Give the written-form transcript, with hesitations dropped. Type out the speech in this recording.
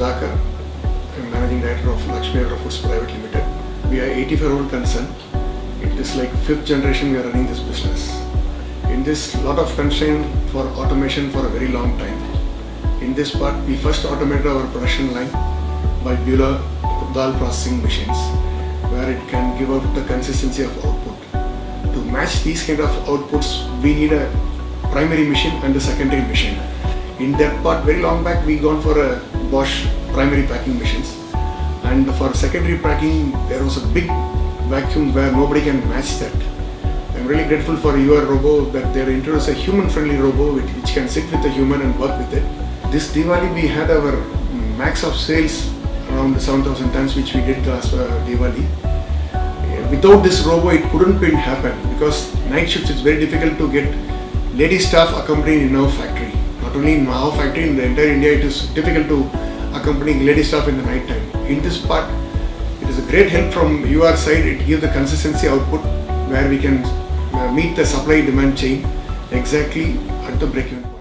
Sudhakar. I'm Managing Director of Lakshmi Agro Foods Private Limited. We are 85-year-old concern. It is like 5th generation we are running this business. In this, lot of constraint for automation for a very long time. In this part, we first automated our production line by Udhaiyam Dhall processing machines, where it can give out the consistency of output. To match these kind of outputs, we need a primary machine and a secondary machine. In that part, very long back, we gone for a Bosch primary packing machines, and for secondary packing, there was a big vacuum where nobody can match that. I'm really grateful for your robo that they introduced a human-friendly robo which can sit with a human and work with it. This Diwali, we had our max of sales around 7,000 tons, which we did last Diwali. Without this robo, it couldn't happen because night shifts, it's very difficult to get lady staff accompanying in our factory. Not only in our factory, in the entire India, it is difficult to accompany lady staff in the night time. In this part, it is a great help from your side. It gives the consistency output where we can meet the supply demand chain exactly at the break-even.